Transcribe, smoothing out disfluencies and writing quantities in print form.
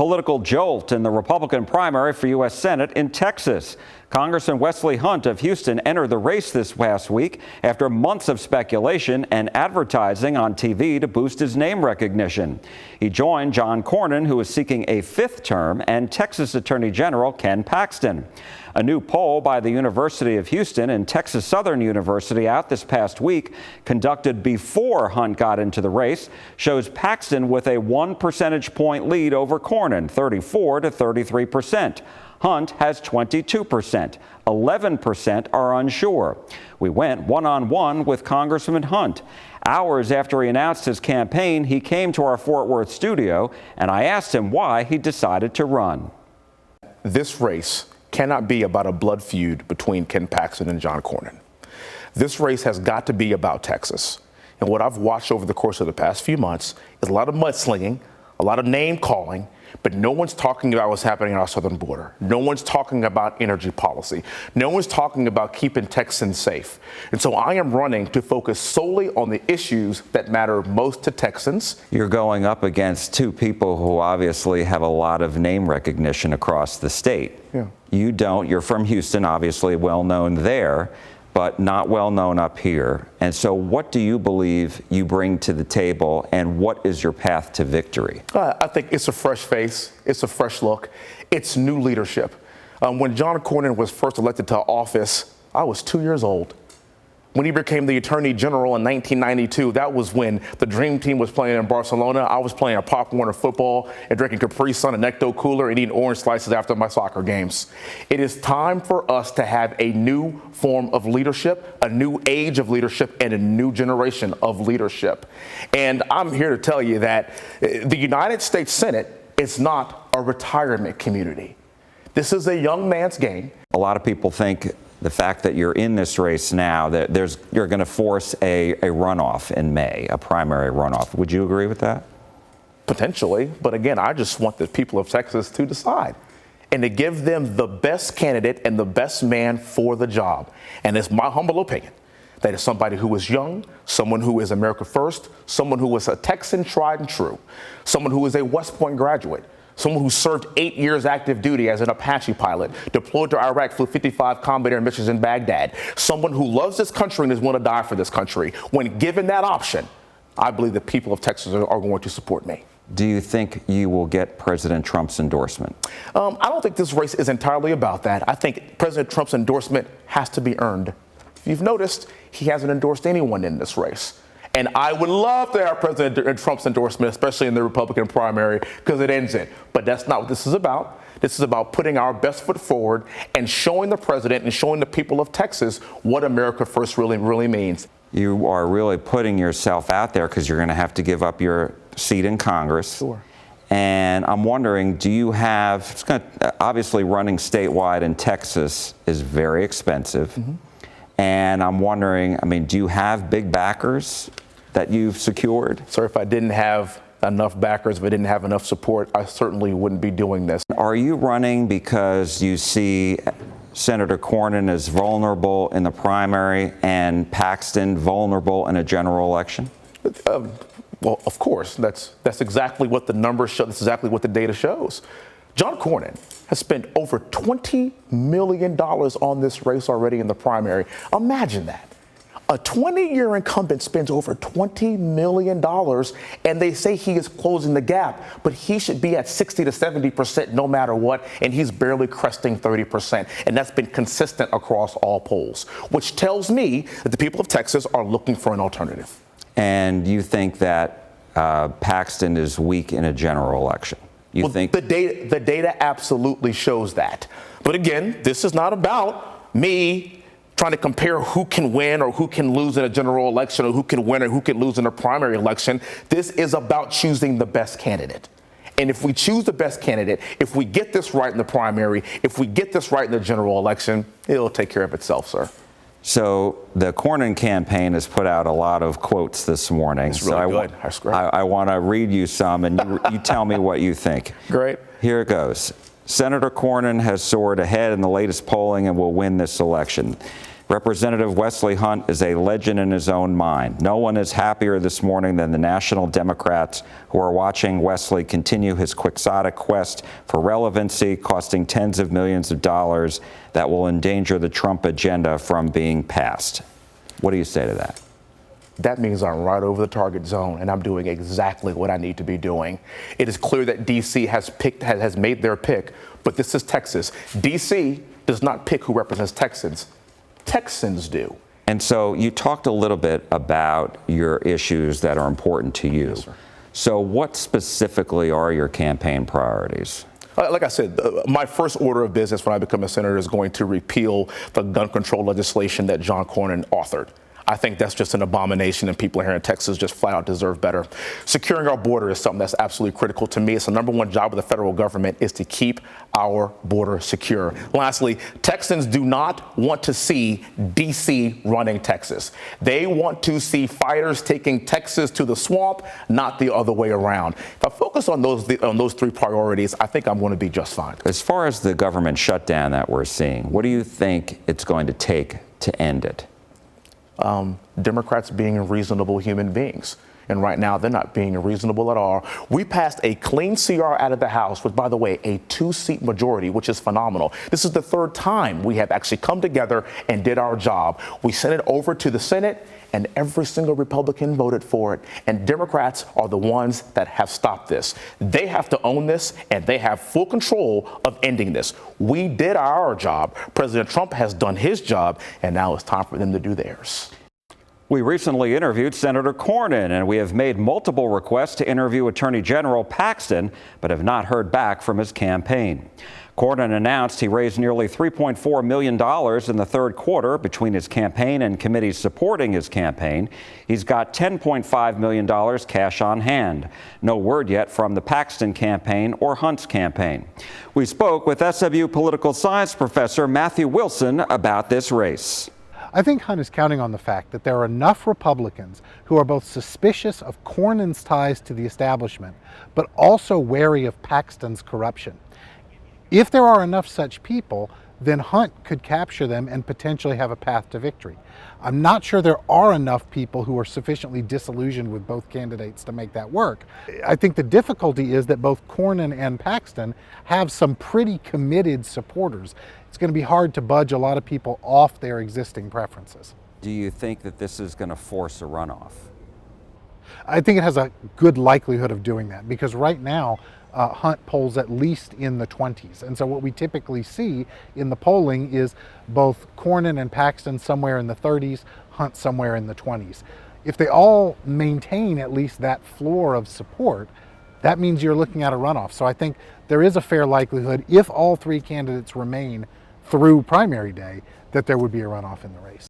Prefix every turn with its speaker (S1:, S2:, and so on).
S1: political jolt in the Republican primary for U.S. Senate in Texas. Congressman Wesley Hunt of Houston entered the race this past week after months of speculation and advertising on TV to boost his name recognition. He joined John Cornyn, who is seeking a fifth term, and Texas Attorney General Ken Paxton. A new poll by the University of Houston and Texas Southern University out this past week, conducted before Hunt got into the race, shows Paxton with a 1 percentage point lead over Cornyn, 34 to 33%. Hunt has 22%. 11% are unsure. We went one-on-one with Congressman Hunt. Hours after he announced his campaign, he came to our Fort Worth studio, and I asked him why he decided to run.
S2: This race cannot be about a blood feud between Ken Paxton and John Cornyn. This race has got to be about Texas. And what I've watched over the course of the past few months is a lot of mudslinging, a lot of name calling, but no one's talking about what's happening on our southern border. No one's talking about energy policy. No one's talking about keeping Texans safe. And so I am running to focus solely on the issues that matter most to Texans.
S1: You're going up against two people who obviously have a lot of name recognition across the state.
S2: Yeah.
S1: You don't. You're from Houston, obviously well known there, but not well known up here. And so what do you believe you bring to the table, and what is your path to victory?
S2: I think it's a fresh face. It's a fresh look. It's new leadership. When John Cornyn was first elected to office, I was 2 years old. When he became the Attorney General in 1992, that was when the Dream Team was playing in Barcelona. I was playing a Pop Warner football and drinking Capri Sun and Necto Cooler and eating orange slices after my soccer games. It is time for us to have a new form of leadership, a new age of leadership, and a new generation of leadership. And I'm here to tell you that the United States Senate is not a retirement community. This is a young man's game.
S1: A lot of people think the fact that you're in this race now, that you're going to force a runoff in May, a primary runoff. Would you agree with that?
S2: Potentially. But again, I just want the people of Texas to decide and to give them the best candidate and the best man for the job. And it's my humble opinion that is somebody who is young, someone who is America first, someone who is a Texan tried and true, someone who is a West Point graduate, someone who served 8 years active duty as an Apache pilot, deployed to Iraq, flew 55 combat air missions in Baghdad, someone who loves this country and is willing to die for this country. When given that option, I believe the people of Texas are going to support me.
S1: Do you think you will get President Trump's endorsement?
S2: I don't think this race is entirely about that. I think President Trump's endorsement has to be earned. If you've noticed, he hasn't endorsed anyone in this race. And I would love to have President Trump's endorsement, especially in the Republican primary, because it ends it. But that's not what this is about. This is about putting our best foot forward and showing the president and showing the people of Texas what America First really means.
S1: You are really putting yourself out there because you're going to have to give up your seat in Congress.
S2: Sure.
S1: And I'm wondering, do you have, obviously running statewide in Texas is very expensive. Mm-hmm. And I'm wondering, do you have big backers that you've secured?
S2: Sir, if I didn't have enough backers, if I didn't have enough support, I certainly wouldn't be doing this.
S1: Are you running because you see Senator Cornyn as vulnerable in the primary and Paxton vulnerable in a general election?
S2: Well, of course. That's exactly what the numbers show. That's exactly what the data shows. John Cornyn has spent over $20 million on this race already in the primary. Imagine that. A 20-year incumbent spends over $20 million, and they say he is closing the gap, but he should be at 60 to 70% no matter what, and he's barely cresting 30%. And that's been consistent across all polls, which tells me that the people of Texas are looking for an alternative.
S1: And you think that Paxton is weak in a general election? You think?
S2: The data absolutely shows that. But again, this is not about me trying to compare who can win or who can lose in a general election or who can win or who can lose in a primary election. This is about choosing the best candidate. And if we choose the best candidate, if we get this right in the primary, if we get this right in the general election, it'll take care of itself, sir.
S1: So the Cornyn campaign has put out a lot of quotes this morning.
S2: It's really good. That's great.
S1: I want to read you some, and you tell me what you think.
S2: Great.
S1: Here it goes. Senator Cornyn has soared ahead in the latest polling and will win this election. Representative Wesley Hunt is a legend in his own mind. No one is happier this morning than the national Democrats who are watching Wesley continue his quixotic quest for relevancy, costing tens of millions of dollars that will endanger the Trump agenda from being passed. What do you say to that?
S2: That means I'm right over the target zone, and I'm doing exactly what I need to be doing. It is clear that D.C. has made their pick, but this is Texas. D.C. does not pick who represents Texans. Texans do.
S1: And so you talked a little bit about your issues that are important to you.
S2: Yes, sir.
S1: So what specifically are your campaign priorities?
S2: Like I said, my first order of business when I become a senator is going to repeal the gun control legislation that John Cornyn authored. I think that's just an abomination, and people here in Texas just flat out deserve better. Securing our border is something that's absolutely critical to me. It's the number one job of the federal government is to keep our border secure. Lastly, Texans do not want to see D.C. running Texas. They want to see fighters taking Texas to the swamp, not the other way around. If I focus on those three priorities, I think I'm going to be just fine.
S1: As far as the government shutdown that we're seeing, what do you think it's going to take to end it?
S2: Democrats being reasonable human beings. And right now, they're not being reasonable at all. We passed a clean CR out of the House with, by the way, a 2-seat majority, which is phenomenal. This is the third time we have actually come together and did our job. We sent it over to the Senate, and every single Republican voted for it. And Democrats are the ones that have stopped this. They have to own this, and they have full control of ending this. We did our job. President Trump has done his job, and now it's time for them to do theirs.
S1: We recently interviewed Senator Cornyn, and we have made multiple requests to interview Attorney General Paxton, but have not heard back from his campaign. Cornyn announced he raised nearly $3.4 million in the third quarter between his campaign and committees supporting his campaign. He's got $10.5 million cash on hand. No word yet from the Paxton campaign or Hunt's campaign. We spoke with SMU political science professor Matthew Wilson about this race.
S3: I think Hunt is counting on the fact that there are enough Republicans who are both suspicious of Cornyn's ties to the establishment, but also wary of Paxton's corruption. If there are enough such people, then Hunt could capture them and potentially have a path to victory. I'm not sure there are enough people who are sufficiently disillusioned with both candidates to make that work. I think the difficulty is that both Cornyn and Paxton have some pretty committed supporters. It's going to be hard to budge a lot of people off their existing preferences.
S1: Do you think that this is going to force a runoff?
S3: I think it has a good likelihood of doing that because right now Hunt polls at least in the 20s. And so what we typically see in the polling is both Cornyn and Paxton somewhere in the 30s, Hunt somewhere in the 20s. If they all maintain at least that floor of support, that means you're looking at a runoff. So I think there is a fair likelihood, if all three candidates remain through primary day, that there would be a runoff in the race.